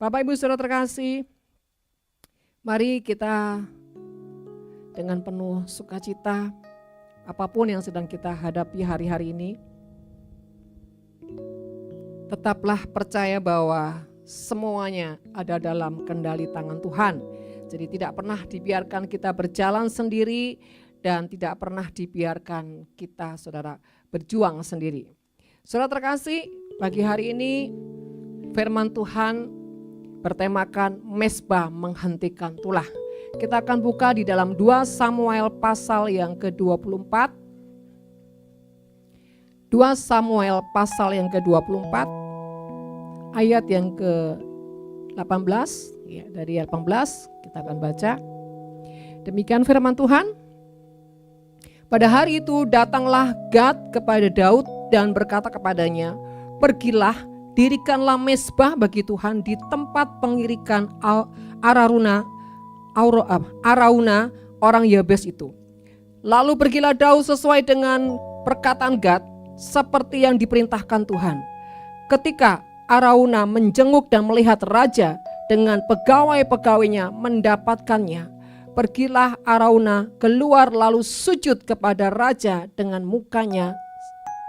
Bapak Ibu Saudara terkasih, mari kita dengan penuh sukacita, apapun yang sedang kita hadapi hari-hari ini, tetaplah percaya bahwa semuanya ada dalam kendali tangan Tuhan. Jadi tidak pernah dibiarkan kita berjalan sendiri dan tidak pernah dibiarkan kita, saudara, berjuang sendiri. Saudara terkasih, pagi hari ini firman Tuhan bertemakan mesbah menghentikan tulah. Kita akan buka di dalam 2 Samuel pasal yang ke-24. 2 Samuel pasal yang ke-24 ayat yang ke-18, ya, dari ayat 18 kita akan baca. Demikian firman Tuhan. Pada hari itu datanglah Gad kepada Daud dan berkata kepadanya, "Pergilah, dirikanlah mesbah bagi Tuhan di tempat pengirikan Arauna orang Yabes itu." Lalu pergilah Daud sesuai dengan perkataan Gad seperti yang diperintahkan Tuhan. Ketika Arauna menjenguk dan melihat raja dengan pegawai-pegawainya mendapatkannya, pergilah Arauna keluar lalu sujud kepada raja dengan mukanya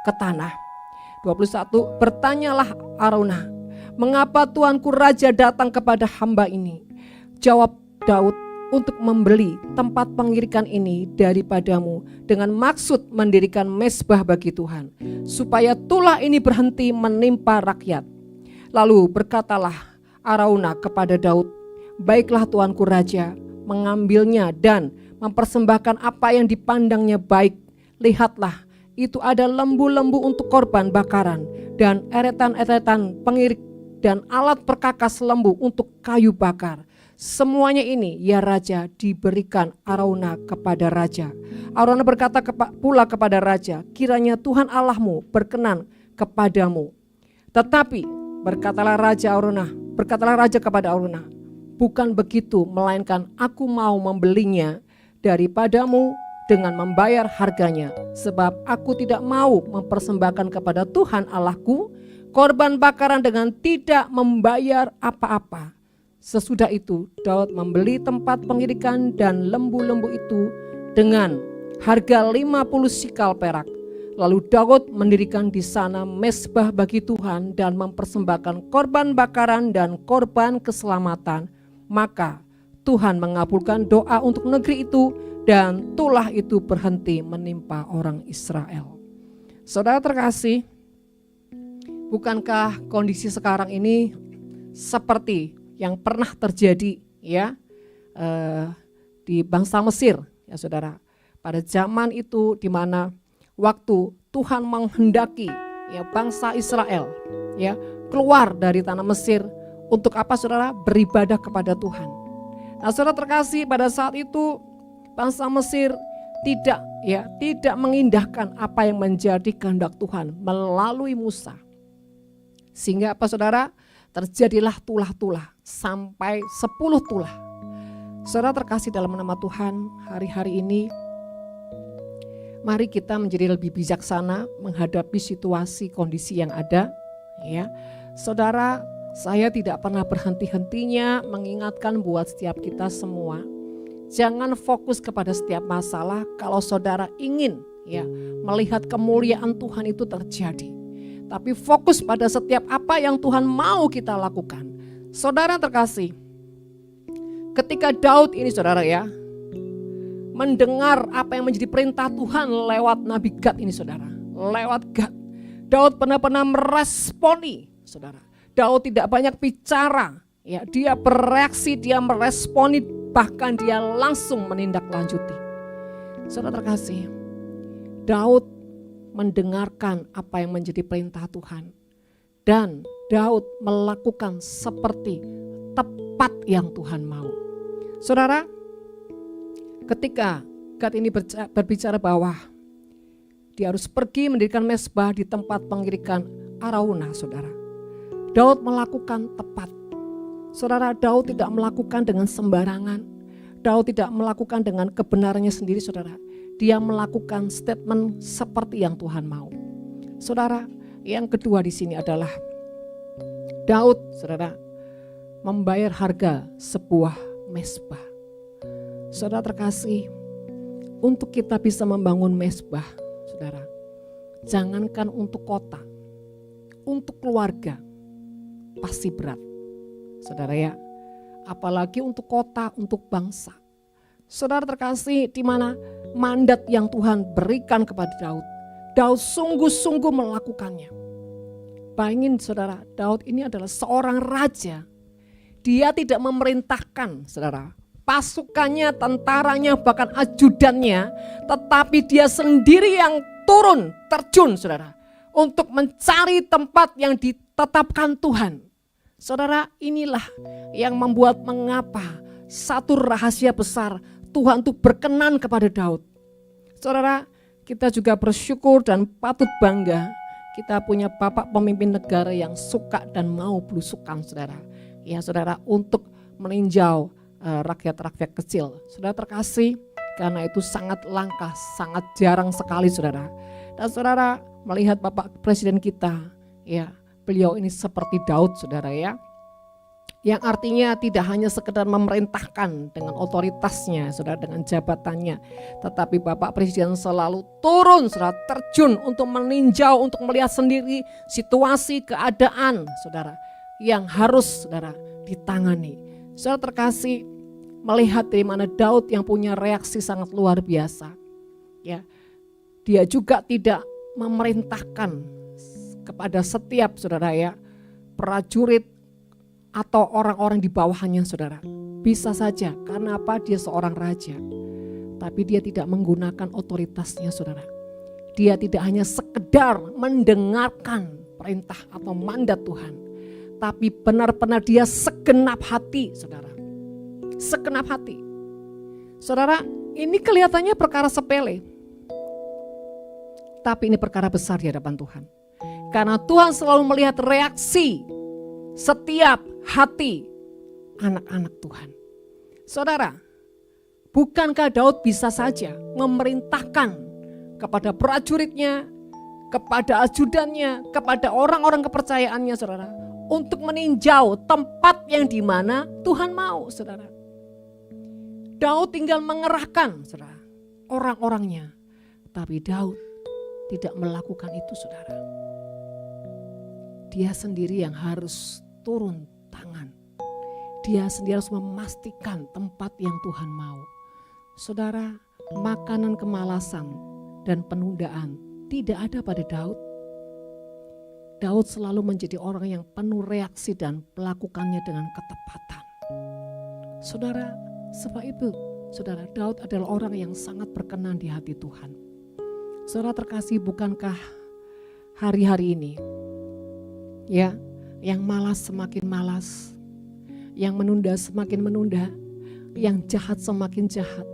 ke tanah. 21, bertanyalah Arauna, "Mengapa tuanku raja datang kepada hamba ini?" Jawab Daud, "Untuk membeli tempat pengirikan ini daripadamu dengan maksud mendirikan mesbah bagi Tuhan, supaya tulah ini berhenti menimpa rakyat." Lalu berkatalah Arauna kepada Daud, "Baiklah tuanku raja, mengambilnya dan mempersembahkan apa yang dipandangnya baik. Lihatlah, itu ada lembu-lembu untuk korban bakaran dan eretan-eretan pengirik dan alat perkakas lembu untuk kayu bakar. Semuanya ini, ya raja, diberikan Arauna kepada raja." Arauna berkata pula kepada raja, "Kiranya Tuhan Allahmu berkenan kepadamu." Tetapi berkatalah raja kepada Arauna, "Bukan begitu, melainkan aku mau membelinya daripadamu dengan membayar harganya, sebab aku tidak mau mempersembahkan kepada Tuhan Allahku korban bakaran dengan tidak membayar apa-apa." Sesudah itu Daud membeli tempat pengirikan dan lembu-lembu itu dengan harga 50 sikal perak. Lalu Daud mendirikan di sana mesbah bagi Tuhan dan mempersembahkan korban bakaran dan korban keselamatan. Maka Tuhan mengabulkan doa untuk negeri itu dan tulah itu berhenti menimpa orang Israel. Saudara terkasih, bukankah kondisi sekarang ini seperti yang pernah terjadi ya di bangsa Mesir, ya saudara, pada zaman itu di mana waktu Tuhan menghendaki ya bangsa Israel ya keluar dari tanah Mesir untuk apa saudara? Beribadah kepada Tuhan. Nah saudara terkasih, pada saat itu bangsa Mesir tidak mengindahkan apa yang menjadi kehendak Tuhan melalui Musa. Sehingga apa saudara? Terjadilah tulah-tulah sampai 10 tulah. Saudara terkasih dalam nama Tuhan, hari-hari ini mari kita menjadi lebih bijaksana menghadapi situasi kondisi yang ada. Ya, saudara, saya tidak pernah berhenti-hentinya mengingatkan buat setiap kita semua, jangan fokus kepada setiap masalah kalau saudara ingin ya melihat kemuliaan Tuhan itu terjadi. Tapi fokus pada setiap apa yang Tuhan mau kita lakukan. Saudara terkasih, ketika Daud ini saudara ya mendengar apa yang menjadi perintah Tuhan lewat Nabi Gad ini saudara, lewat Gad, Daud benar-benar meresponi saudara. Daud tidak banyak bicara, ya dia bereaksi, dia meresponi, bahkan dia langsung menindaklanjuti. Saudara terkasih, Daud mendengarkan apa yang menjadi perintah Tuhan dan Daud melakukan seperti tepat yang Tuhan mau. Saudara, ketika Gad ini berbicara bahwa dia harus pergi mendirikan mesbah di tempat pengirikan Arauna, saudara, Daud melakukan tepat. Saudara, Daud tidak melakukan dengan sembarangan. Daud tidak melakukan dengan kebenarannya sendiri, saudara. Dia melakukan statement seperti yang Tuhan mau. Saudara, yang kedua di sini adalah Daud, saudara, membayar harga sebuah mezbah. Saudara terkasih, untuk kita bisa membangun mezbah, saudara, jangankan untuk kota, untuk keluarga pasti berat, saudara ya. Apalagi untuk kota, untuk bangsa. Saudara terkasih, di mana mandat yang Tuhan berikan kepada Daud, Daud sungguh-sungguh melakukannya. Bayangin saudara, Daud ini adalah seorang raja. Dia tidak memerintahkan, saudara, pasukannya, tentaranya, bahkan ajudannya, tetapi dia sendiri yang turun, terjun, saudara, untuk mencari tempat yang ditetapkan Tuhan. Saudara, inilah yang membuat mengapa satu rahasia besar Tuhan itu berkenan kepada Daud. Saudara, kita juga bersyukur dan patut bangga kita punya Bapak pemimpin negara yang suka dan mau belusukan, saudara. Ya saudara, untuk meninjau rakyat-rakyat kecil. Saudara terkasih, karena itu sangat langka, sangat jarang sekali, saudara. Dan saudara melihat Bapak Presiden kita, ya, beliau ini seperti Daud, saudara ya. Yang artinya tidak hanya sekedar memerintahkan dengan otoritasnya, saudara, dengan jabatannya. Tetapi Bapak Presiden selalu turun, saudara, terjun untuk meninjau, untuk melihat sendiri situasi, keadaan, saudara, yang harus, saudara, ditangani. Saudara terkasih, melihat dari mana Daud yang punya reaksi sangat luar biasa. Ya, dia juga tidak memerintahkan kepada setiap, saudara ya, prajurit atau orang-orang di bawahnya, saudara. Bisa saja, karena apa? Dia seorang raja. Tapi dia tidak menggunakan otoritasnya, saudara. Dia tidak hanya sekedar mendengarkan perintah atau mandat Tuhan. Tapi benar-benar dia segenap hati, saudara. Segenap hati. Saudara, ini kelihatannya perkara sepele. Tapi ini perkara besar di hadapan Tuhan. Karena Tuhan selalu melihat reaksi setiap hati anak-anak Tuhan. Saudara, bukankah Daud bisa saja memerintahkan kepada prajuritnya, kepada ajudannya, kepada orang-orang kepercayaannya, saudara, untuk meninjau tempat yang dimana Tuhan mau, saudara. Daud tinggal mengerahkan, saudara, orang-orangnya. Tapi Daud tidak melakukan itu, saudara. Dia sendiri yang harus turun tangan. Dia sendiri harus memastikan tempat yang Tuhan mau. Saudara, makanan kemalasan dan penundaan tidak ada pada Daud. Daud selalu menjadi orang yang penuh reaksi dan melakukannya dengan ketepatan. Saudara, sebab itu, saudara, Daud adalah orang yang sangat berkenan di hati Tuhan. Saudara terkasih, bukankah hari-hari ini, ya, yang malas semakin malas, yang menunda semakin menunda, yang jahat semakin jahat,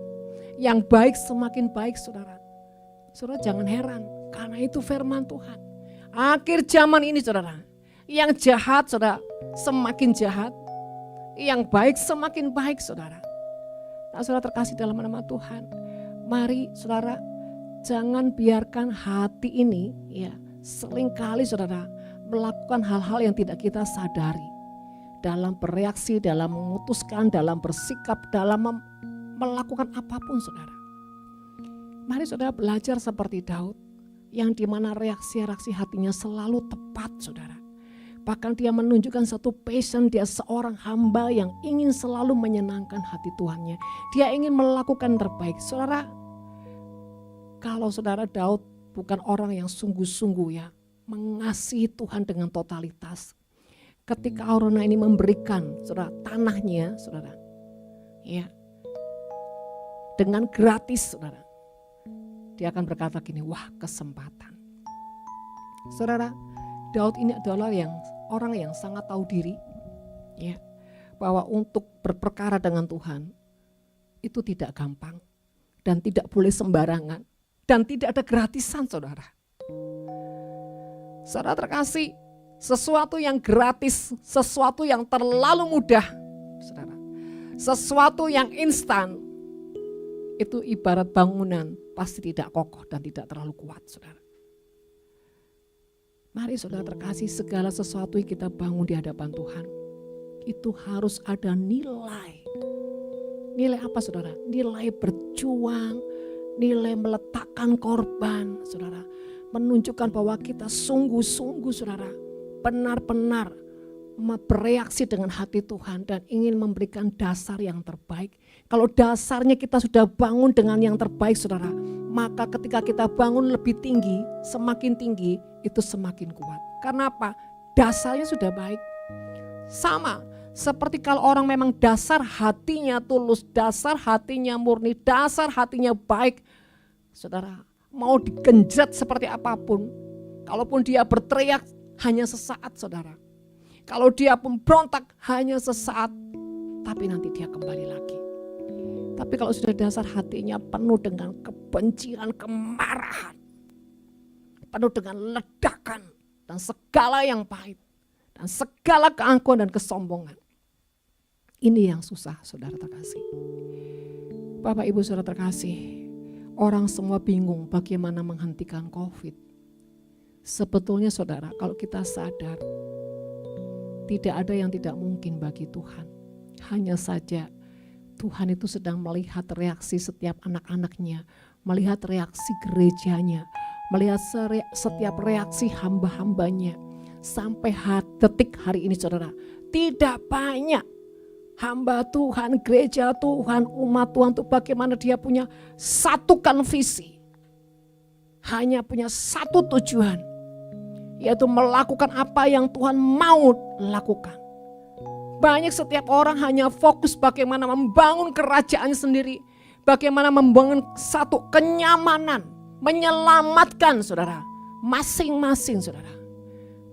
yang baik semakin baik, saudara. Saudara jangan heran, karena itu firman Tuhan. Akhir zaman ini, saudara, yang jahat, saudara, semakin jahat, yang baik semakin baik, saudara. Nah, saudara terkasih dalam nama Tuhan, mari saudara, jangan biarkan hati ini, ya, seringkali saudara melakukan hal-hal yang tidak kita sadari. Dalam bereaksi, dalam memutuskan, dalam bersikap, dalam melakukan apapun, saudara. Mari saudara belajar seperti Daud, yang dimana reaksi-reaksi hatinya selalu tepat, saudara. Bahkan dia menunjukkan satu passion, dia seorang hamba yang ingin selalu menyenangkan hati Tuhannya. Dia ingin melakukan terbaik. Saudara, kalau saudara Daud bukan orang yang sungguh-sungguh, ya, mengasihi Tuhan dengan totalitas. Ketika Arauna ini memberikan, saudara, tanahnya, saudara, ya, dengan gratis, saudara, dia akan berkata gini, wah, kesempatan. Saudara, Daud ini adalah orang yang sangat tahu diri, ya, bahwa untuk berperkara dengan Tuhan itu tidak gampang dan tidak boleh sembarangan dan tidak ada gratisan, saudara. Saudara terkasih, sesuatu yang gratis, sesuatu yang terlalu mudah, saudara, sesuatu yang instan, itu ibarat bangunan pasti tidak kokoh dan tidak terlalu kuat, saudara. Mari saudara terkasih, segala sesuatu yang kita bangun di hadapan Tuhan, itu harus ada nilai. Nilai apa saudara? Nilai berjuang, nilai meletakkan korban saudara. Menunjukkan bahwa kita sungguh-sungguh saudara, benar-benar bereaksi dengan hati Tuhan dan ingin memberikan dasar yang terbaik. Kalau dasarnya kita sudah bangun dengan yang terbaik saudara, maka ketika kita bangun lebih tinggi, semakin tinggi itu semakin kuat. Karena apa? Dasarnya sudah baik. Sama seperti kalau orang memang dasar hatinya tulus, dasar hatinya murni, dasar hatinya baik, saudara, mau digenjret seperti apapun, kalaupun dia berteriak hanya sesaat saudara, kalau dia pemberontak hanya sesaat, tapi nanti dia kembali lagi. Tapi kalau sudah dasar hatinya penuh dengan kebencian, kemarahan, penuh dengan ledakan dan segala yang pahit, dan segala keangkuhan dan kesombongan. Ini yang susah saudara terkasih. Bapak Ibu saudara terkasih, orang semua bingung bagaimana menghentikan COVID. Sebetulnya saudara, kalau kita sadar, tidak ada yang tidak mungkin bagi Tuhan. Hanya saja Tuhan itu sedang melihat reaksi setiap anak-anaknya, melihat reaksi gerejanya, melihat setiap reaksi hamba-hambanya. Sampai detik hari ini saudara, tidak banyak hamba Tuhan, gereja Tuhan, umat Tuhan itu bagaimana dia punya satukan visi. Hanya punya satu tujuan, yaitu melakukan apa yang Tuhan mau lakukan. Banyak setiap orang hanya fokus bagaimana membangun kerajaannya sendiri. Bagaimana membangun satu kenyamanan, menyelamatkan saudara, masing-masing saudara.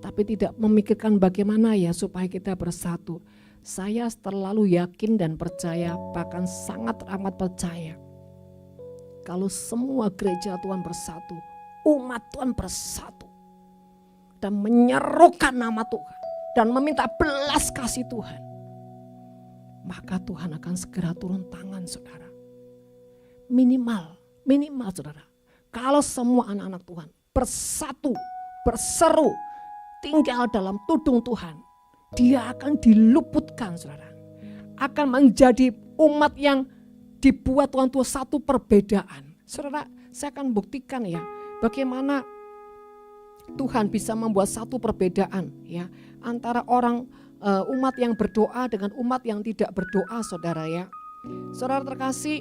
Tapi tidak memikirkan bagaimana ya supaya kita bersatu. Saya terlalu yakin dan percaya, bahkan sangat amat percaya, kalau semua gereja Tuhan bersatu, umat Tuhan bersatu, dan menyerukan nama Tuhan, dan meminta belas kasih Tuhan, maka Tuhan akan segera turun tangan saudara. Minimal saudara, kalau semua anak-anak Tuhan bersatu, berseru, tinggal dalam tudung Tuhan, dia akan diluputkan saudara. Akan menjadi umat yang dibuat Tuhan itu satu perbedaan. Saudara, saya akan buktikan ya bagaimana Tuhan bisa membuat satu perbedaan ya antara orang umat yang berdoa dengan umat yang tidak berdoa saudara ya. Saudara terkasih,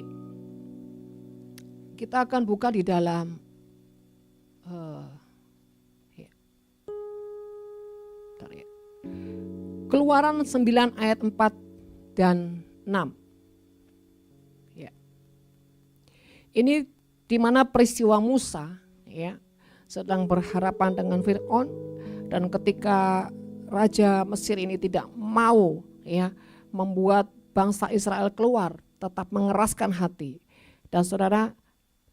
kita akan buka di dalam Keluaran 9 ayat 4 dan 6. Ya. Ini di mana peristiwa Musa ya sedang berhadapan dengan Firaun, dan ketika raja Mesir ini tidak mau ya membuat bangsa Israel keluar, tetap mengeraskan hati. Dan saudara,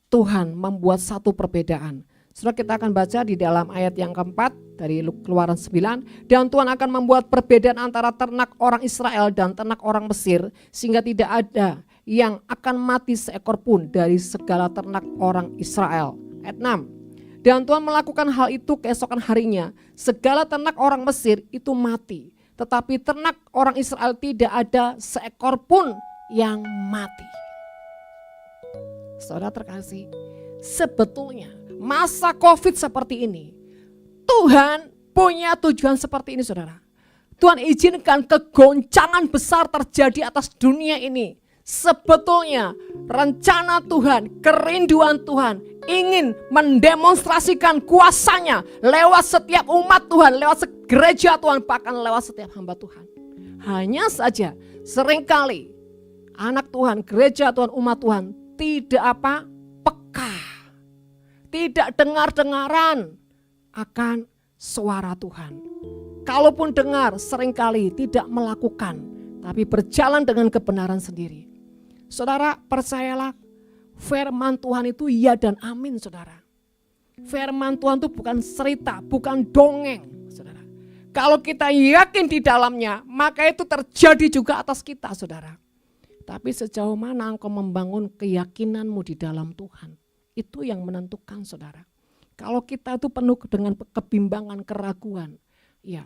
Tuhan membuat satu perbedaan. Saudara, kita akan baca di dalam ayat yang keempat dari Keluaran 9. Dan Tuhan akan membuat perbedaan antara ternak orang Israel dan ternak orang Mesir, sehingga tidak ada yang akan mati seekor pun dari segala ternak orang Israel. Ayat 6. Dan Tuhan melakukan hal itu keesokan harinya. Segala ternak orang Mesir itu mati, tetapi ternak orang Israel tidak ada seekor pun yang mati. Saudara terkasih, sebetulnya masa COVID seperti ini, Tuhan punya tujuan seperti ini saudara. Tuhan izinkan kegoncangan besar terjadi atas dunia ini. Sebetulnya rencana Tuhan, kerinduan Tuhan ingin mendemonstrasikan kuasanya lewat setiap umat Tuhan, lewat gereja Tuhan, bahkan lewat setiap hamba Tuhan. Hanya saja seringkali anak Tuhan, gereja Tuhan, umat Tuhan tidak peka, tidak dengar-dengaran akan suara Tuhan. Kalaupun dengar, seringkali tidak melakukan, tapi berjalan dengan kebenaran sendiri. Saudara, percayalah, firman Tuhan itu ya dan amin saudara. Firman Tuhan itu bukan cerita, bukan dongeng saudara. Kalau kita yakin di dalamnya, maka itu terjadi juga atas kita saudara. Tapi sejauh mana engkau membangun keyakinanmu di dalam Tuhan, itu yang menentukan saudara. Kalau kita itu penuh dengan kebimbangan, keraguan, ya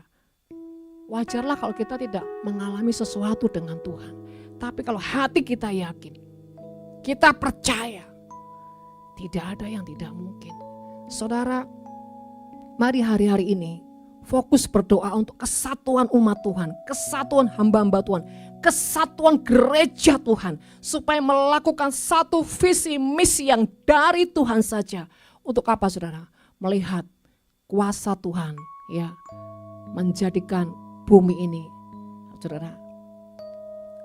wajarlah kalau kita tidak mengalami sesuatu dengan Tuhan. Tapi kalau hati kita yakin, kita percaya, tidak ada yang tidak mungkin. Saudara, mari hari-hari ini fokus berdoa untuk kesatuan umat Tuhan, kesatuan hamba-hamba Tuhan, kesatuan gereja Tuhan, supaya melakukan satu visi misi yang dari Tuhan saja. Untuk apa, saudara? Melihat kuasa Tuhan, ya, menjadikan bumi ini, saudara,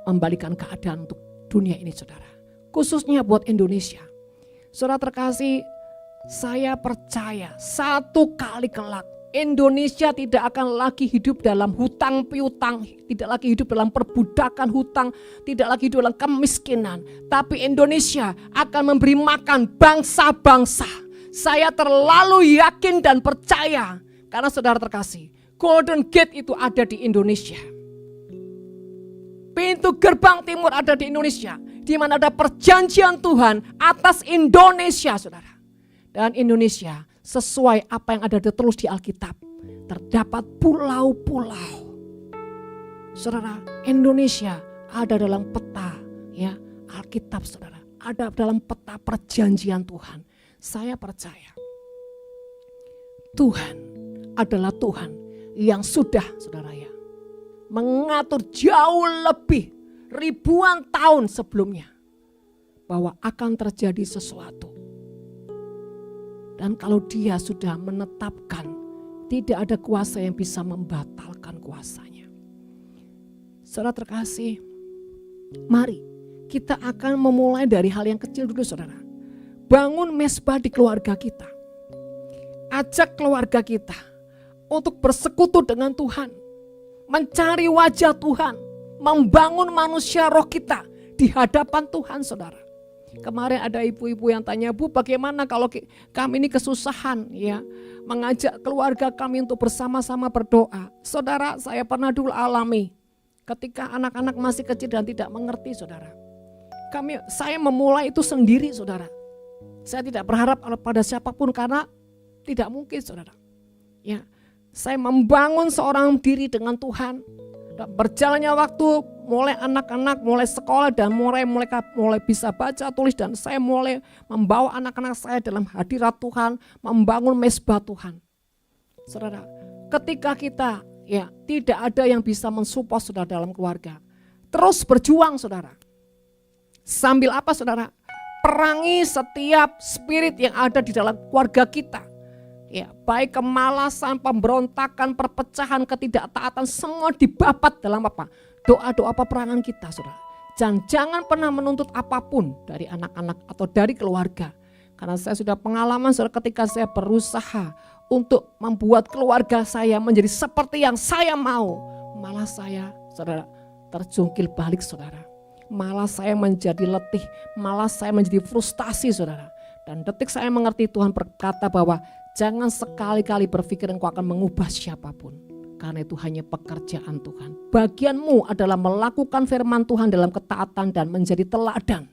membalikan keadaan untuk dunia ini, saudara. Khususnya buat Indonesia. Saudara terkasih, saya percaya satu kali kelak Indonesia tidak akan lagi hidup dalam hutang piutang, tidak lagi hidup dalam perbudakan hutang, tidak lagi hidup dalam kemiskinan. Tapi Indonesia akan memberi makan bangsa-bangsa. Saya terlalu yakin dan percaya, karena saudara terkasih, Golden Gate itu ada di Indonesia. Pintu gerbang timur ada di Indonesia, di mana ada perjanjian Tuhan atas Indonesia, saudara. Dan Indonesia sesuai apa yang ada terus di Alkitab, terdapat pulau-pulau. Saudara, Indonesia ada dalam peta, ya, Alkitab, saudara. Ada dalam peta perjanjian Tuhan. Saya percaya Tuhan adalah Tuhan yang sudah, saudara, ya, mengatur jauh lebih ribuan tahun sebelumnya bahwa akan terjadi sesuatu. Dan kalau dia sudah menetapkan, tidak ada kuasa yang bisa membatalkan kuasanya. Saudara terkasih, mari kita akan memulai dari hal yang kecil dulu, saudara. Bangun mesbah di keluarga kita. Ajak keluarga kita untuk bersekutu dengan Tuhan, mencari wajah Tuhan, membangun manusia roh kita di hadapan Tuhan, saudara. Kemarin ada ibu-ibu yang tanya, Bu, bagaimana kalau kami ini kesusahan, ya, mengajak keluarga kami untuk bersama-sama berdoa. Saudara, saya pernah dulu alami ketika anak-anak masih kecil dan tidak mengerti, saudara. Saya memulai itu sendiri, saudara. Saya tidak berharap pada siapapun karena tidak mungkin, saudara. Ya, saya membangun seorang diri dengan Tuhan. Dan berjalannya waktu, mulai anak-anak mulai sekolah dan mulai bisa baca tulis, dan saya mulai membawa anak-anak saya dalam hadirat Tuhan, membangun mesbah Tuhan. Saudara, ketika kita, ya, tidak ada yang bisa mensupport saudara dalam keluarga, terus berjuang, saudara. Sambil apa, saudara? Perangi setiap spirit yang ada di dalam keluarga kita. Ya, baik kemalasan, pemberontakan, perpecahan, ketidaktaatan, semua dibabat dalam apa? Doa-doa peperangan kita, saudara. Jangan pernah menuntut apapun dari anak-anak atau dari keluarga. Karena saya sudah pengalaman, saudara, ketika saya berusaha untuk membuat keluarga saya menjadi seperti yang saya mau, malah saya, saudara, terjungkil balik, saudara. Malah saya menjadi letih, malah saya menjadi frustasi, saudara. Dan detik saya mengerti Tuhan berkata bahwa jangan sekali-kali berpikir engkau akan mengubah siapapun. Karena itu hanya pekerjaan Tuhan. Bagianmu adalah melakukan firman Tuhan dalam ketaatan dan menjadi teladan.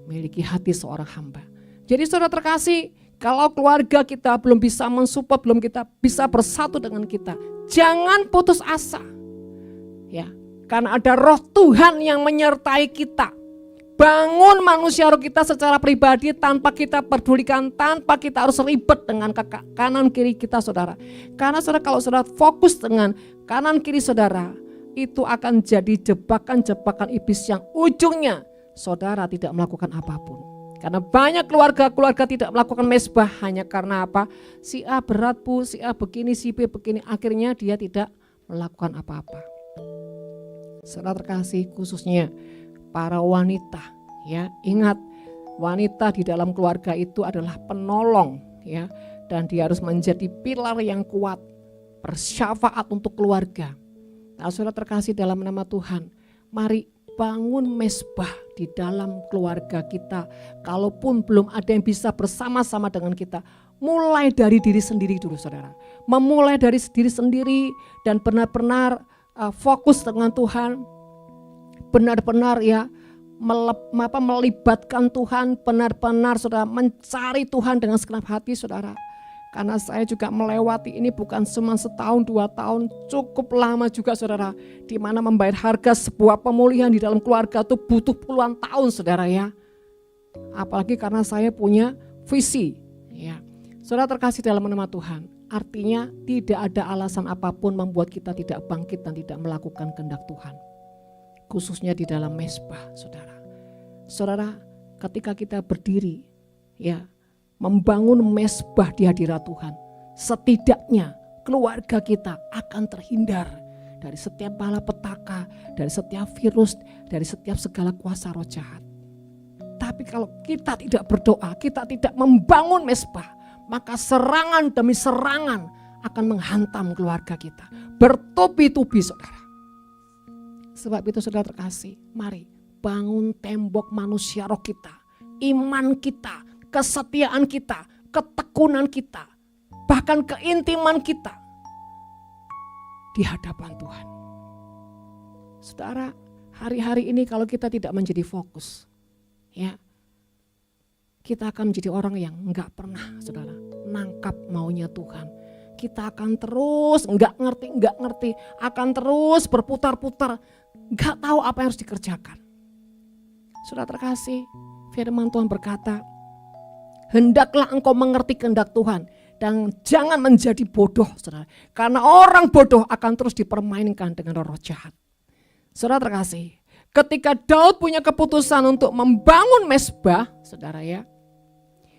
Miliki hati seorang hamba. Jadi saudara terkasih, kalau keluarga kita belum bisa mensupport, belum kita bisa bersatu dengan kita, jangan putus asa. Ya, karena ada roh Tuhan yang menyertai kita. Bangun manusia roh kita secara pribadi tanpa kita pedulikan, tanpa kita harus ribet dengan kanan kiri kita, saudara. Karena saudara, kalau saudara fokus dengan kanan kiri saudara, itu akan jadi jebakan-jebakan iblis yang ujungnya saudara tidak melakukan apapun. Karena banyak keluarga-keluarga tidak melakukan mesbah hanya karena apa? Si A berat, Bu, si A begini, si B begini, akhirnya dia tidak melakukan apa-apa. Saudara terkasih, khususnya para wanita, ya, ingat, wanita di dalam keluarga itu adalah penolong, ya, dan dia harus menjadi pilar yang kuat, bersyafaat untuk keluarga. Nah, saudara terkasih dalam nama Tuhan, mari bangun mesbah di dalam keluarga kita. Kalaupun belum ada yang bisa bersama-sama dengan kita, mulai dari diri sendiri dulu, saudara. Memulai dari diri sendiri dan benar-benar fokus dengan Tuhan. Benar-benar, ya, melibatkan Tuhan, benar-benar saudara mencari Tuhan dengan segenap hati, saudara. Karena saya juga melewati ini bukan cuma setahun, 2 tahun, cukup lama juga saudara. Di mana membayar harga sebuah pemulihan di dalam keluarga itu butuh puluhan tahun saudara ya. Apalagi karena saya punya visi ya. Saudara terkasih dalam nama Tuhan, artinya tidak ada alasan apapun membuat kita tidak bangkit dan tidak melakukan kehendak Tuhan. Khususnya di dalam mezbah saudara. Saudara, ketika kita berdiri ya, membangun mezbah di hadirat Tuhan, setidaknya keluarga kita akan terhindar dari setiap malapetaka, dari setiap virus, dari setiap segala kuasa roh jahat. Tapi kalau kita tidak berdoa, kita tidak membangun mezbah, maka serangan demi serangan akan menghantam keluarga kita, bertubi-tubi saudara. Sebab itu saudara terkasih, mari bangun tembok manusia roh kita, iman kita, kesetiaan kita, ketekunan kita, bahkan keintiman kita di hadapan Tuhan. Saudara, hari-hari ini kalau kita tidak menjadi fokus, ya, kita akan menjadi orang yang enggak pernah, saudara, nangkap maunya Tuhan. Kita akan terus enggak ngerti, akan terus berputar-putar, enggak tahu apa yang harus dikerjakan. Saudara terkasih, firman Tuhan berkata, hendaklah engkau mengerti kehendak Tuhan dan jangan menjadi bodoh, saudara. Karena orang bodoh akan terus dipermainkan dengan roh jahat. Saudara terkasih, ketika Daud punya keputusan untuk membangun mezbah, saudara ya,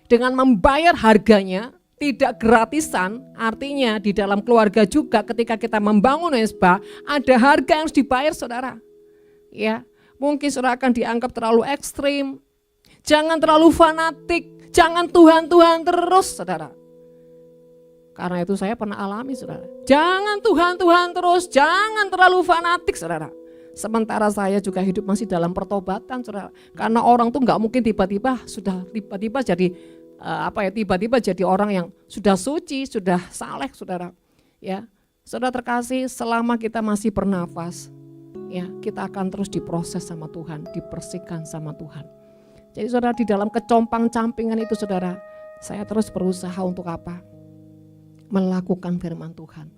dengan membayar harganya, tidak gratisan, artinya di dalam keluarga juga ketika kita membangun mezbah, ada harga yang harus dibayar saudara. Ya, mungkin saudara akan dianggap terlalu ekstrim, jangan terlalu fanatik, jangan Tuhan terus saudara. Karena itu saya pernah alami saudara. Jangan Tuhan terus, jangan terlalu fanatik saudara. Sementara saya juga hidup masih dalam pertobatan saudara. Karena orang tuh gak mungkin tiba-tiba jadi tiba-tiba jadi orang yang sudah suci, sudah saleh saudara. Ya, saudara terkasih, selama kita masih bernafas, ya kita akan terus diproses sama Tuhan, dibersihkan sama Tuhan. Jadi saudara, di dalam kecompang-campingan itu saudara, saya terus berusaha untuk apa? Melakukan firman Tuhan.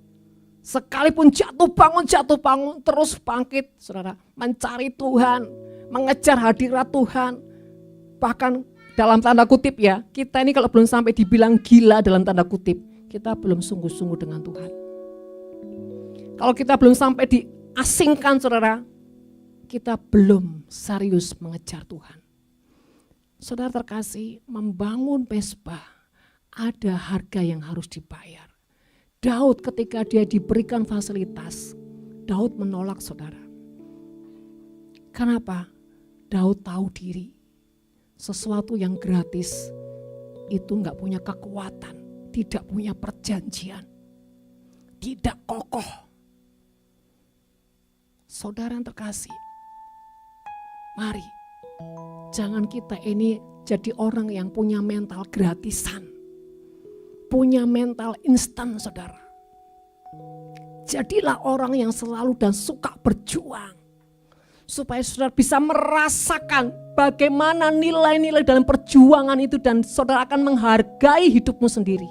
Sekalipun jatuh bangun, terus bangkit saudara. Mencari Tuhan, mengejar hadirat Tuhan. Bahkan dalam tanda kutip ya, kita ini kalau belum sampai dibilang gila dalam tanda kutip, kita belum sungguh-sungguh dengan Tuhan. Kalau kita belum sampai diasingkan saudara, kita belum serius mengejar Tuhan. Saudara terkasih, membangun mezbah ada harga yang harus dibayar. Daud ketika dia diberikan fasilitas, Daud menolak saudara. Kenapa? Daud tahu diri. Sesuatu yang gratis itu enggak punya kekuatan, tidak punya perjanjian, tidak kokoh. Saudara yang terkasih, mari jangan kita ini jadi orang yang punya mental gratisan, punya mental instan saudara. Jadilah orang yang selalu dan suka berjuang, supaya saudara bisa merasakan bagaimana nilai-nilai dalam perjuangan itu dan saudara akan menghargai hidupmu sendiri.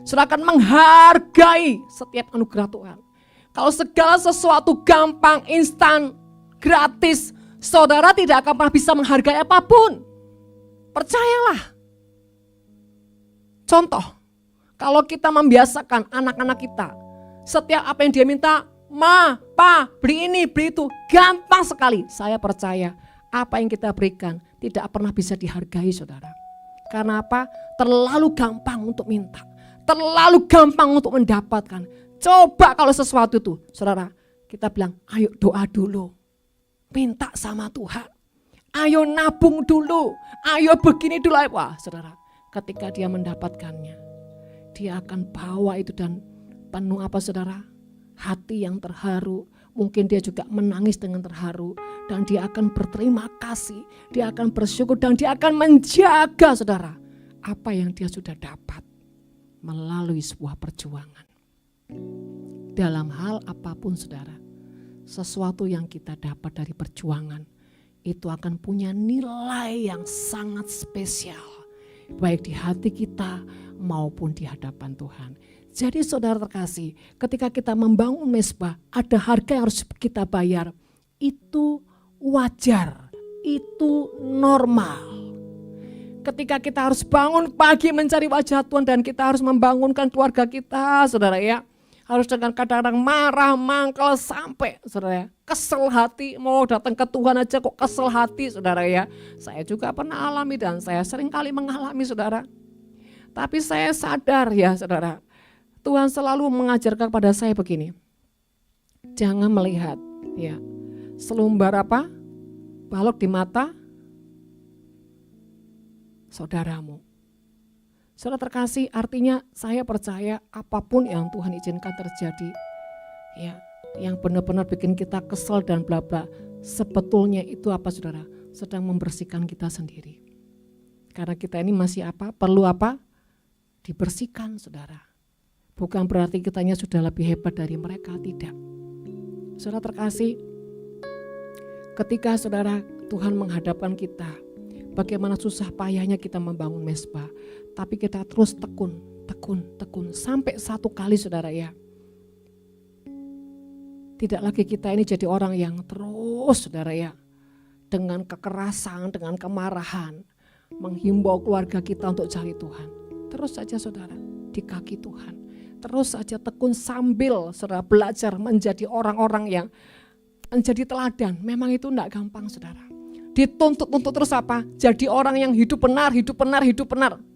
Saudara akan menghargai setiap anugerah Tuhan. Kalau segala sesuatu gampang, instan, gratis, saudara tidak akan pernah bisa menghargai apapun. Percayalah. Contoh, kalau kita membiasakan anak-anak kita, setiap apa yang dia minta, Ma, Pa, beli ini, beli itu, gampang sekali. Saya percaya apa yang kita berikan tidak pernah bisa dihargai saudara. Karena apa? Terlalu gampang untuk minta, terlalu gampang untuk mendapatkan. Coba kalau sesuatu itu saudara, kita bilang ayo doa dulu, minta sama Tuhan, ayo nabung dulu, ayo begini dulu. Wah saudara, ketika dia mendapatkannya, dia akan bawa itu dan penuh apa saudara? Hati yang terharu, mungkin dia juga menangis dengan terharu, dan dia akan berterima kasih, dia akan bersyukur, dan dia akan menjaga saudara apa yang dia sudah dapat melalui sebuah perjuangan. Dalam hal apapun saudara, sesuatu yang kita dapat dari perjuangan itu akan punya nilai yang sangat spesial. baik di hati kita maupun di hadapan Tuhan. Jadi saudara terkasih, ketika kita membangun mezbah, ada harga yang harus kita bayar. Itu wajar, itu normal. Ketika kita harus bangun pagi mencari wajah Tuhan dan kita harus membangunkan keluarga kita, saudara ya. Harus dengan kadang-kadang marah, mangkel, sampai saudara ya, kesel hati, mau datang ke Tuhan aja kok kesel hati saudara ya. Saya juga pernah alami dan saya sering kali mengalami saudara. Tapi saya sadar ya saudara, Tuhan selalu mengajarkan kepada saya begini. Jangan melihat ya selumbar apa? Balok di mata saudaramu. Saudara terkasih, artinya saya percaya apapun yang Tuhan izinkan terjadi, ya, yang benar-benar bikin kita kesel dan bla bla, sebetulnya itu apa saudara? Sedang membersihkan kita sendiri. Karena kita ini masih apa? Perlu apa? Dibersihkan saudara. Bukan berarti kitanya sudah lebih hebat dari mereka, tidak. Saudara terkasih, ketika saudara Tuhan menghadapkan kita, bagaimana susah payahnya kita membangun mezbah, tapi kita terus tekun sampai satu kali saudara ya. Tidak lagi kita ini jadi orang yang terus saudara ya, dengan kekerasan, dengan kemarahan, menghimbau keluarga kita untuk cari Tuhan. Terus saja saudara, di kaki Tuhan. Terus saja tekun sambil saudara belajar menjadi orang-orang yang menjadi teladan. Memang itu enggak gampang saudara. Dituntut terus apa? Jadi orang yang hidup benar.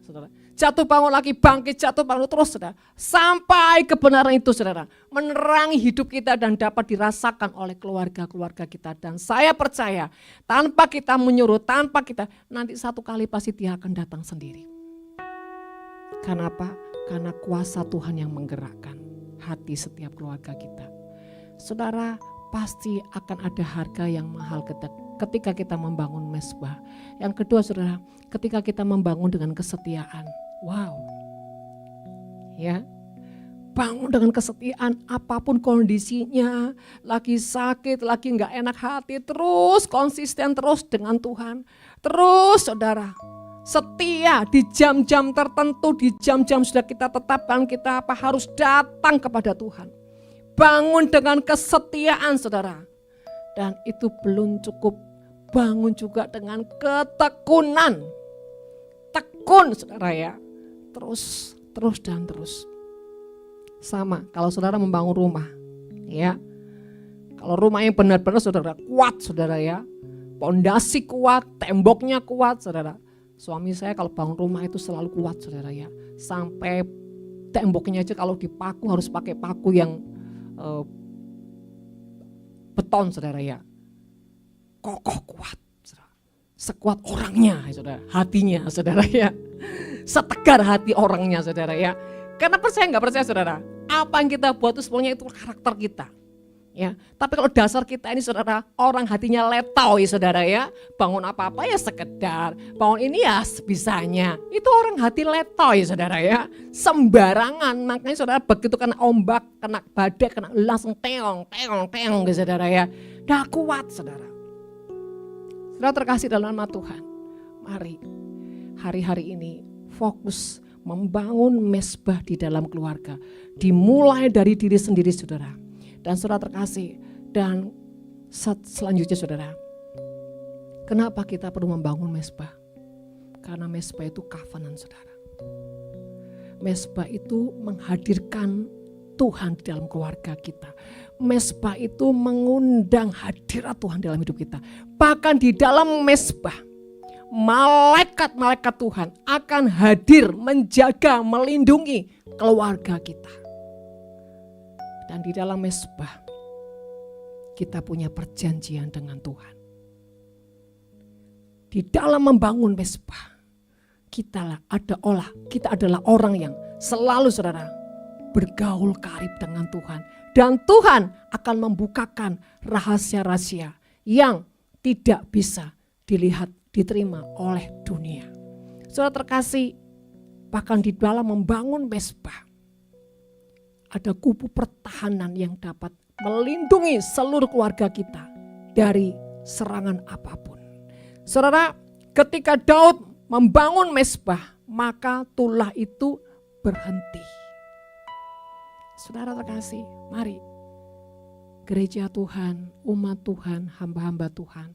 Saudara. Jatuh bangun lagi, bangkit, jatuh bangun terus saudara. Sampai kebenaran itu saudara menerangi hidup kita dan dapat dirasakan oleh keluarga-keluarga kita. Dan saya percaya tanpa kita menyuruh, tanpa kita, nanti satu kali pasti dia akan datang sendiri. Karena apa? Karena kuasa Tuhan yang menggerakkan hati setiap keluarga kita. Saudara, pasti akan ada harga yang mahal ketika kita membangun mezbah. Yang kedua saudara, ketika kita membangun dengan kesetiaan. Wow. Ya. Bangun dengan kesetiaan apapun kondisinya, lagi sakit, lagi enggak enak hati, terus konsisten terus dengan Tuhan. Terus saudara, setia di jam-jam tertentu, di jam-jam sudah kita tetapkan, kita harus datang kepada Tuhan. Bangun dengan kesetiaan saudara. Dan itu belum cukup, bangun juga dengan ketekunan. Tekun saudara ya. Terus dan terus. Sama kalau saudara membangun rumah ya. Kalau rumah yang benar-benar saudara kuat saudara ya. Pondasi kuat, temboknya kuat saudara. Suami saya kalau bangun rumah itu selalu kuat saudara ya. Sampai temboknya aja kalau dipaku harus pakai paku yang beton saudara ya. Kokoh kuat saudara. Sekuat orangnya saudara, hatinya saudara ya. Setegar hati orangnya saudara ya. Karena percaya nggak percaya saudara, apa yang kita buat itu sebenarnya itu karakter kita. Ya, tapi kalau dasar kita ini saudara, orang hatinya letau ya saudara ya. Bangun apa-apa ya sekedar, bangun ini ya sebisanya. Itu orang hati letau ya saudara ya. Sembarangan, makanya saudara begitu kena ombak, kena badai, kena langsung teong ya saudara ya. Dah kuat saudara. Saudara terkasih dalam nama Tuhan, mari hari-hari ini fokus membangun mezbah di dalam keluarga. Dimulai dari diri sendiri saudara. Dan saudara terkasih, dan selanjutnya saudara, kenapa kita perlu membangun mezbah? Karena mezbah itu covenant saudara. Mezbah itu menghadirkan Tuhan di dalam keluarga kita. Mezbah itu mengundang hadirat Tuhan dalam hidup kita. Bahkan di dalam mezbah, malaikat-malaikat Tuhan akan hadir menjaga, melindungi keluarga kita. Dan di dalam mezbah kita punya perjanjian dengan Tuhan. Di dalam membangun mezbah kita adalah orang yang selalu saudara bergaul karib dengan Tuhan. Dan Tuhan akan membukakan rahasia-rahasia yang tidak bisa dilihat, diterima oleh dunia. Saudara terkasih, bahkan di dalam membangun mezbah ada kubu pertahanan yang dapat melindungi seluruh keluarga kita dari serangan apapun. Saudara, ketika Daud membangun mezbah, maka tulah itu berhenti. Saudara terkasih, mari gereja Tuhan, umat Tuhan, hamba-hamba Tuhan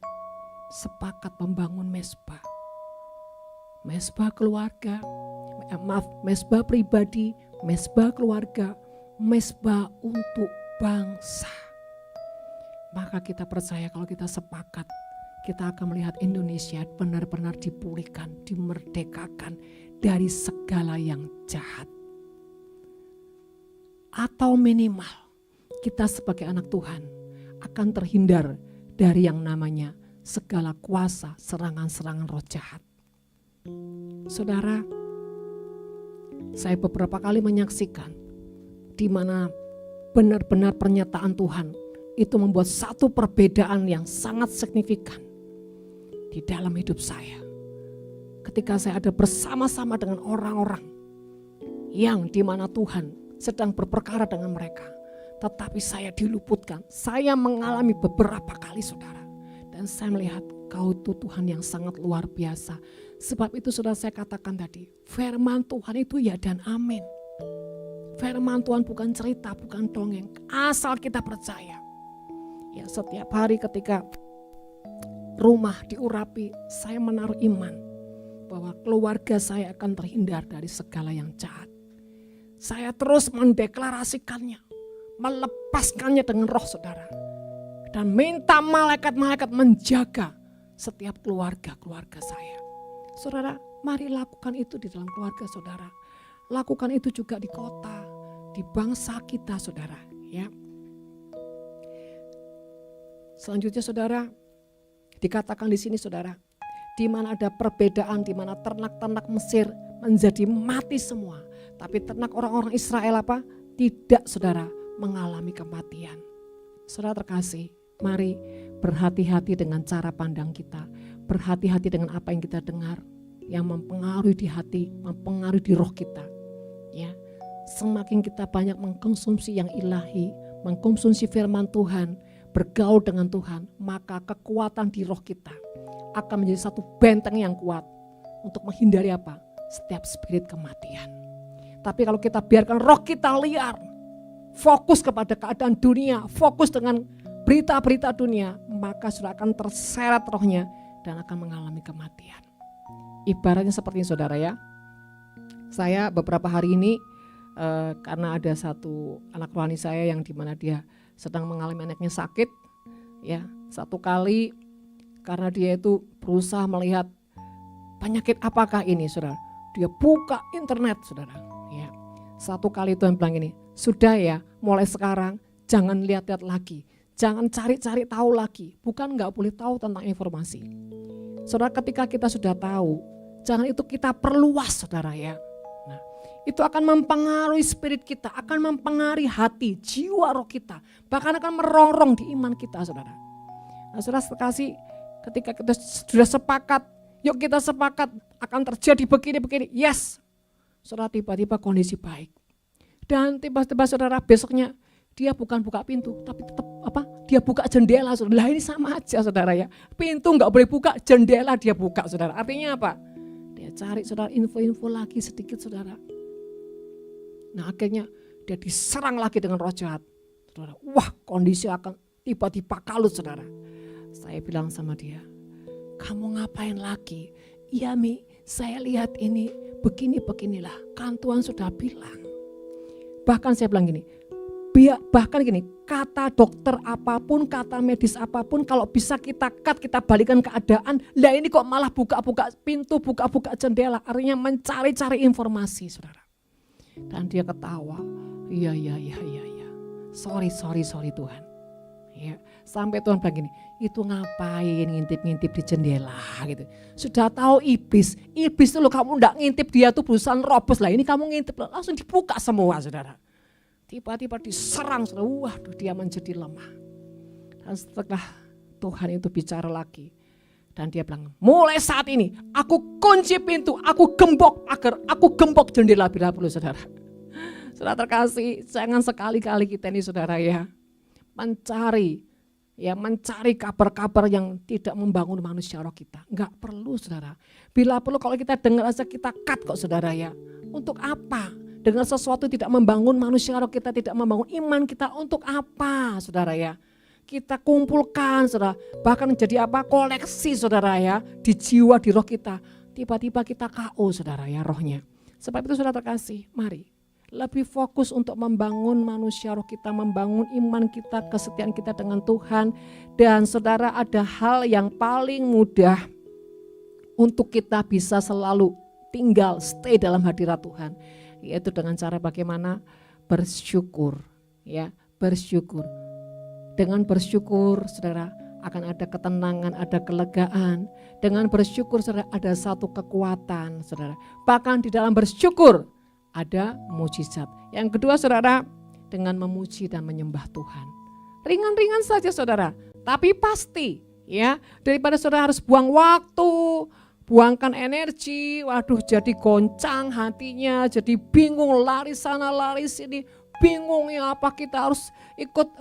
sepakat membangun mezbah. Mezbah keluarga, mezbah pribadi, mezbah keluarga, mezbah untuk bangsa. Maka kita percaya kalau kita sepakat, kita akan melihat Indonesia benar-benar dipulihkan, dimerdekakan dari segala yang jahat. Atau minimal kita sebagai anak Tuhan akan terhindar dari yang namanya segala kuasa serangan-serangan roh jahat. Saudara, saya beberapa kali menyaksikan di mana benar-benar pernyataan Tuhan itu membuat satu perbedaan yang sangat signifikan di dalam hidup saya. Ketika saya ada bersama-sama dengan orang-orang yang di mana Tuhan sedang berperkara dengan mereka, tetapi saya diluputkan. Saya mengalami beberapa kali, saudara, dan saya melihat Kau itu Tuhan yang sangat luar biasa. Sebab itu sudah saya katakan tadi, firman Tuhan itu ya dan amin. Firman Tuhan bukan cerita, bukan dongeng, asal kita percaya. Ya, setiap hari ketika rumah diurapi, saya menaruh iman bahwa keluarga saya akan terhindar dari segala yang jahat. Saya terus mendeklarasikannya, melepaskannya dengan roh, saudara. Dan minta malaikat-malaikat menjaga setiap keluarga-keluarga saya. Saudara, mari lakukan itu di dalam keluarga saudara. Lakukan itu juga di kota, di bangsa kita, saudara. Ya. Selanjutnya, saudara, dikatakan di sini, saudara, di mana ada perbedaan, di mana ternak-ternak Mesir menjadi mati semua, tapi ternak orang-orang Israel apa? Tidak, saudara, mengalami kematian. Saudara terkasih, mari berhati-hati dengan cara pandang kita, berhati-hati dengan apa yang kita dengar, yang mempengaruhi di hati, mempengaruhi di roh kita. Ya, semakin kita banyak mengkonsumsi yang ilahi, mengkonsumsi firman Tuhan, bergaul dengan Tuhan, maka kekuatan di roh kita akan menjadi satu benteng yang kuat untuk menghindari apa? Setiap spirit kematian. Tapi kalau kita biarkan roh kita liar, fokus kepada keadaan dunia, fokus dengan berita-berita dunia, maka sudah akan terseret rohnya dan akan mengalami kematian. Ibaratnya seperti ini, saudara, ya. Saya beberapa hari ini karena ada satu anak rohani saya yang dimana dia sedang mengalami anaknya sakit, ya, satu kali karena dia itu berusaha melihat penyakit apakah ini, saudara. Dia buka internet, saudara. Ya. Satu kali Tuhan bilang ini, sudah ya, mulai sekarang jangan lihat-lihat lagi, jangan cari-cari tahu lagi. Bukan nggak boleh tahu tentang informasi. Saudara, ketika kita sudah tahu, jangan itu kita perluas, saudara, ya. Nah, itu akan mempengaruhi spirit kita, akan mempengaruhi hati, jiwa roh kita, bahkan akan merongrong di iman kita, saudara. Nah, saudara sekasih, ketika kita sudah sepakat, yuk kita sepakat akan terjadi begini-begini, yes. Saudara, tiba-tiba kondisi baik. Dan tiba-tiba saudara besoknya dia bukan buka pintu, tapi tetap apa? Dia buka jendela, saudara. Lah ini sama aja, saudara, ya. Pintu nggak boleh buka, jendela dia buka, saudara. Artinya apa? Dia cari, saudara, info-info lagi sedikit, saudara. Nah, akhirnya dia diserang lagi dengan roh jahat, saudara. Wah, kondisi akan tiba-tiba kalut, saudara. Saya bilang sama dia, kamu ngapain lagi? Iya, Mi, saya lihat ini begini-beginilah, kan Tuhan sudah bilang. Bahkan saya bilang gini, bahkan gini, kata dokter apapun, kata medis apapun, kalau bisa kita cut, kita balikan keadaan, lah ini kok malah buka-buka pintu, buka-buka jendela, artinya mencari-cari informasi, saudara. Dan dia ketawa, iya, sorry Tuhan. Ya, sampai Tuhan bilang gini, itu ngapain ngintip-ngintip di jendela gitu. Sudah tahu iblis itu loh, kamu enggak ngintip, dia tuh berusaha robos, lah ini kamu ngintip, langsung dibuka semua, saudara. Tiba-tiba diserang, saudara. Waduh, dia menjadi lemah. Dan setelah Tuhan itu bicara lagi, dan dia bilang, mulai saat ini aku kunci pintu, aku gembok agar aku gembok jendela bila perlu, saudara. Saudara terkasih, jangan sekali-kali kita ini, saudara, ya, mencari ya mencari kabar-kabar yang tidak membangun manusia roh kita. Enggak perlu saudara. Bila perlu kalau kita dengar aja kita cut kok saudara ya. Untuk apa? Dengar sesuatu tidak membangun manusia roh kita, tidak membangun iman kita, untuk apa saudara ya? Kita kumpulkan saudara, bahkan jadi apa? Koleksi saudara ya, di jiwa, di roh kita. Tiba-tiba kita KO saudara ya rohnya. Sebab itu saudara terkasih, mari lebih fokus untuk membangun manusia roh kita, membangun iman kita, kesetiaan kita dengan Tuhan. Dan saudara, ada hal yang paling mudah untuk kita bisa selalu tinggal, stay dalam hadirat Tuhan, yaitu dengan cara bagaimana? Bersyukur, ya, bersyukur. Dengan bersyukur, saudara, akan ada ketenangan, ada kelegaan. Dengan bersyukur, saudara, ada satu kekuatan, saudara. Bahkan di dalam bersyukur ada mujizat. Yang kedua saudara, dengan memuji dan menyembah Tuhan. Ringan-ringan saja saudara, tapi pasti ya, daripada saudara harus buang waktu, buangkan energi, waduh jadi goncang hatinya, jadi bingung lari sana lari sini, bingung ya apa kita harus ikut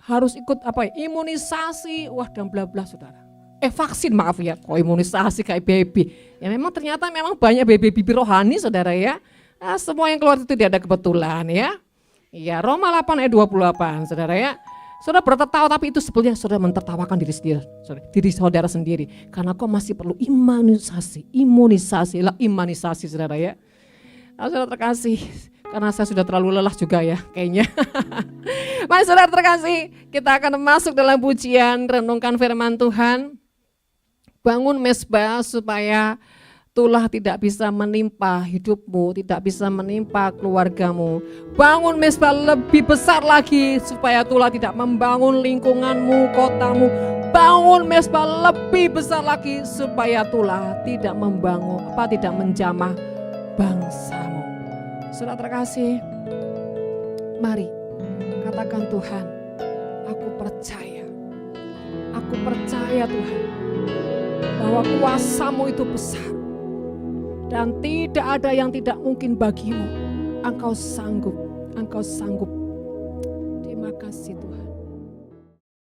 harus ikut imunisasi, wah dan bla bla saudara. Vaksin maaf ya, kok imunisasi kayak baby. Ya memang ternyata banyak baby rohani saudara ya. Nah, semua yang keluar itu tidak ada kebetulan ya. Ya Roma 8 ayat 28 saudara ya. Saudara bertertawa tapi itu sebenarnya saudara mentertawakan diri saudara sendiri. Karena kau masih perlu imunisasi saudara ya. Nah, saudara terkasih, karena saya sudah terlalu lelah juga ya kayaknya. Mari saudara terkasih, kita akan masuk dalam pujian, renungkan firman Tuhan. Bangun mezbah supaya tulah tidak bisa menimpa hidupmu, tidak bisa menimpa keluargamu. Bangun mezbah lebih besar lagi supaya tulah tidak membangun lingkunganmu, kotamu. Bangun mezbah lebih besar lagi supaya tulah tidak tidak menjamah bangsamu. Saudara terkasih, mari katakan Tuhan, aku percaya Tuhan, bahwa kuasa-Mu itu besar dan tidak ada yang tidak mungkin bagimu. Engkau sanggup. Terima kasih Tuhan.